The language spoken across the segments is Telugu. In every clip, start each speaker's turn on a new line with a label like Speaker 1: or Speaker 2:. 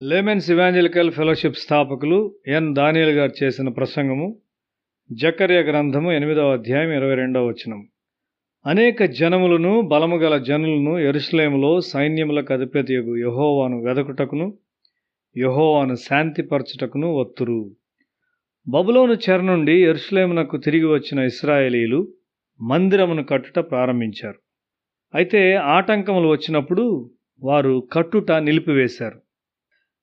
Speaker 1: లేమెన్స్ ఇవాంజలికల్ ఫెలోషిప్ స్థాపకులు ఎన్ దానియేల్ గారు చేసిన ప్రసంగము జకర్య గ్రంథము 8వ అధ్యాయం 22వ వచనం. అనేక జనములను బలము గల జనులను యెరూషలేములో సైన్యములకు అధిపతియగు యెహోవాను వెదకుటకును యెహోవాను శాంతిపరచుటకును వత్తురు. బబులోను చెర నుండి యెరూషలేమునకు తిరిగి వచ్చిన ఇశ్రాయేలీలు మందిరమును కట్టుట ప్రారంభించారు. అయితే ఆటంకములు వచ్చినప్పుడు వారు కట్టుట నిలిపివేశారు.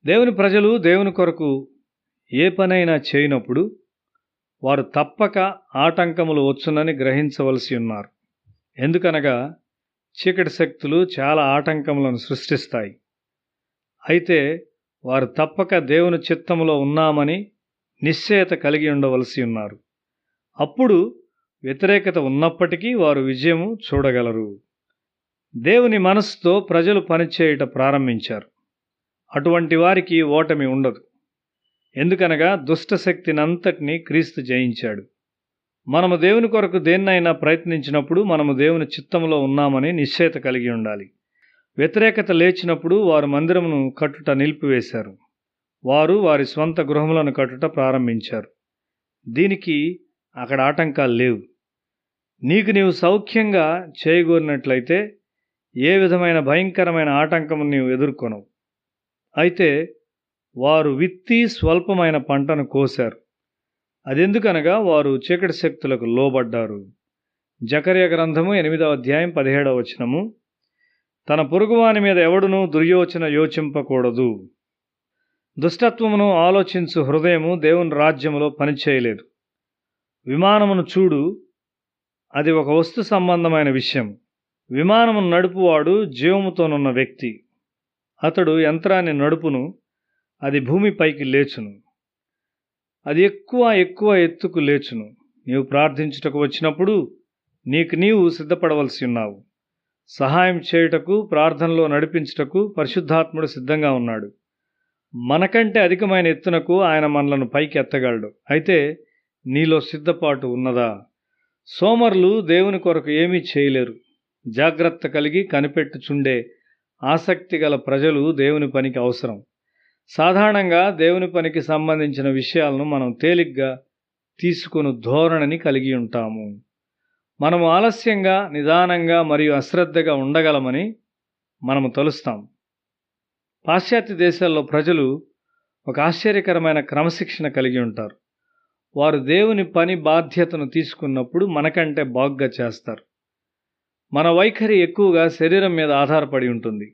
Speaker 1: దేవుని ప్రజలు దేవుని కొరకు ఏ పనైనా చేయనప్పుడు వారు తప్పక ఆటంకములు వచ్చునని గ్రహించవలసి ఉన్నారు. ఎందుకనగా చీకటి శక్తులు చాలా ఆటంకములను సృష్టిస్తాయి. అయితే వారు తప్పక దేవుని చిత్తములో ఉన్నామని నిశ్చయత కలిగి ఉండవలసి ఉన్నారు. అప్పుడు వ్యతిరేకత ఉన్నప్పటికీ వారు విజయము చూడగలరు. దేవుని మనస్సుతో ప్రజలు పనిచేయుట ప్రారంభించారు. అటువంటి వారికి ఓటమి ఉండదు. ఎందుకనగా దుష్టశక్తినంతటినీ క్రీస్తు జయించాడు. మనము దేవుని కొరకు దేన్నైనా ప్రయత్నించినప్పుడు మనము దేవుని చిత్తములో ఉన్నామని నిశ్చయత కలిగి ఉండాలి. వ్యతిరేకత లేచినప్పుడు వారు మందిరమును కట్టుట నిలిపివేశారు. వారు వారి స్వంత గృహములను కట్టుట ప్రారంభించారు. దీనికి అక్కడ ఆటంకాలు లేవు. నీవు సౌఖ్యంగా చేయగోరినట్లయితే ఏ విధమైన భయంకరమైన ఆటంకము నీవు ఎదుర్కొనవు. అయితే వారు విత్తి స్వల్పమైన పంటను కోశారు. అదెందుకనగా వారు చీకటి శక్తులకు లోబడ్డారు. జకర్య గ్రంథము 8వ అధ్యాయం 17వ వచనము. తన పొరుగువాని మీద ఎవడునూ దుర్యోచన యోచింపకూడదు. దుష్టత్వమును ఆలోచించు హృదయము దేవుని రాజ్యములో పనిచేయలేదు. విమానమును చూడు, అది ఒక వస్తు సంబంధమైన విషయం. విమానమును నడుపువాడు జీవముతోనున్న వ్యక్తి. అతడు యంత్రాన్ని నడుపును, అది భూమిపైకి లేచును. అది ఎక్కువ ఎత్తుకు లేచును. నీవు ప్రార్థించుటకు వచ్చినప్పుడు నీవు సిద్ధపడవలసి ఉన్నావు. సహాయం చేయుటకు, ప్రార్థనలో నడిపించుటకు పరిశుద్ధాత్ముడు సిద్ధంగా ఉన్నాడు. మనకంటే అధికమైన ఎత్తునకు ఆయన మనలను పైకి ఎత్తగలడు. అయితే నీలో సిద్ధపాటు ఉన్నదా? సోమరులు దేవుని కొరకు ఏమీ చేయలేరు. జాగ్రత్త కలిగి కనిపెట్టుచుండే ఆసక్తి గల ప్రజలు దేవుని పనికి అవసరం. సాధారణంగా దేవుని పనికి సంబంధించిన విషయాలను మనం తేలిగ్గా తీసుకుని ధోరణిని కలిగి ఉంటాము. మనము ఆలస్యంగా, నిదానంగా మరియు అశ్రద్ధగా ఉండగలమని మనము తలుస్తాం. పాశ్చాత్య దేశాల్లో ప్రజలు ఒక ఆశ్చర్యకరమైన క్రమశిక్షణ కలిగి ఉంటారు. వారు దేవుని పని బాధ్యతను తీసుకున్నప్పుడు మనకంటే బాగుగా చేస్తారు. మన వైఖరి ఎక్కువగా శరీరం మీద ఆధారపడి ఉంటుంది.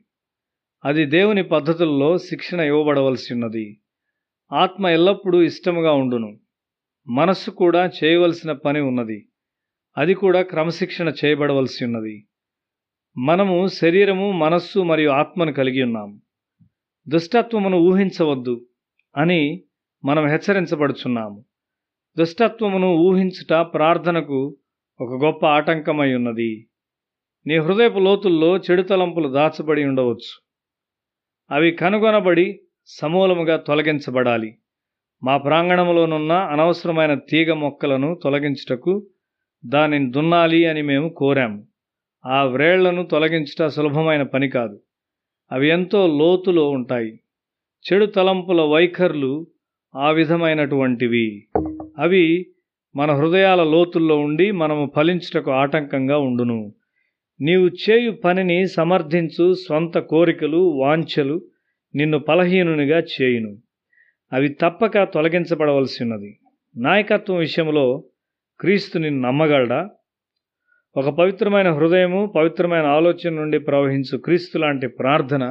Speaker 1: అది దేవుని పద్ధతుల్లో శిక్షణ ఇవ్వబడవలసి ఉన్నది. ఆత్మ ఎల్లప్పుడూ ఇష్టముగా ఉండును. మనస్సు కూడా చేయవలసిన పని ఉన్నది. అది కూడా క్రమశిక్షణ చేయబడవలసి ఉన్నది. మనము శరీరము, మనస్సు మరియు ఆత్మను కలిగి ఉన్నాము. దుష్టత్వమును ఊహించవద్దు అని మనం హెచ్చరించబడుచున్నాము. దుష్టత్వమును ఊహించుట ప్రార్థనకు ఒక గొప్ప ఆటంకమై ఉన్నది. నీ హృదయపు లోతుల్లో చెడు తలంపులు దాచబడి ఉండవచ్చు. అవి కనుగొనబడి సమూలముగా తొలగించబడాలి. మా ప్రాంగణంలోనున్న అనవసరమైన తీగ మొక్కలను తొలగించుటకు దానిని దున్నాలి అని మేము కోరాము. ఆ వ్రేళ్లను తొలగించుట సులభమైన పని కాదు. అవి ఎంతో లోతులో ఉంటాయి. చెడు తలంపుల వైఖరులు ఆ విధమైనటువంటివి. అవి మన హృదయాల లోతుల్లో ఉండి మనము ఫలించుటకు ఆటంకంగా ఉండును. నీవు చేయు పనిని సమర్థించు స్వంత కోరికలు, వాంఛలు నిన్ను బలహీనునిగా చేయును. అవి తప్పక తొలగించబడవలసి ఉన్నది. నాయకత్వం విషయంలో క్రీస్తు నిన్ను నమ్మగలడా? ఒక పవిత్రమైన హృదయము, పవిత్రమైన ఆలోచన నుండి ప్రవహించు క్రీస్తు లాంటి ప్రార్థన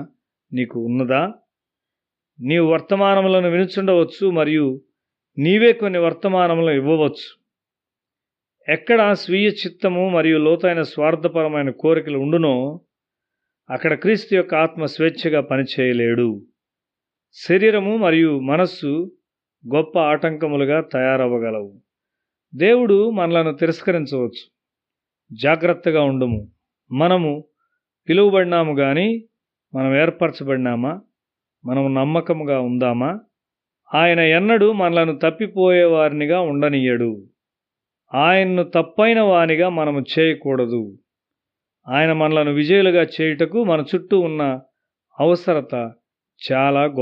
Speaker 1: నీకు ఉన్నదా? నీవు వర్తమానములను వినుచుండవచ్చు మరియు నీవే కొన్ని వర్తమానములను ఇవ్వవచ్చు. ఎక్కడ స్వీయ చిత్తము మరియు లోతైన స్వార్థపరమైన కోరికలు ఉండునో అక్కడ క్రీస్తు యొక్క ఆత్మ స్వేచ్ఛగా పనిచేయలేడు. శరీరము మరియు మనస్సు గొప్ప ఆటంకములుగా తయారవ్వగలవు. దేవుడు మనలను తిరస్కరించవచ్చు. జాగ్రత్తగా ఉండుము. మనము పిలువబడినాము కానీ మనం ఏర్పరచబడినామా? మనము నమ్మకముగా ఉందామా? ఆయన ఎన్నడూ మనలను తప్పిపోయే వారినిగా ఉండనీయడు. ఆయన్ను తప్పైన వానిగా మనము చేయకూడదు. ఆయన మనలను విజయులుగా చేయుటకు మన చుట్టూ ఉన్న అవసరత చాలా గొప్ప.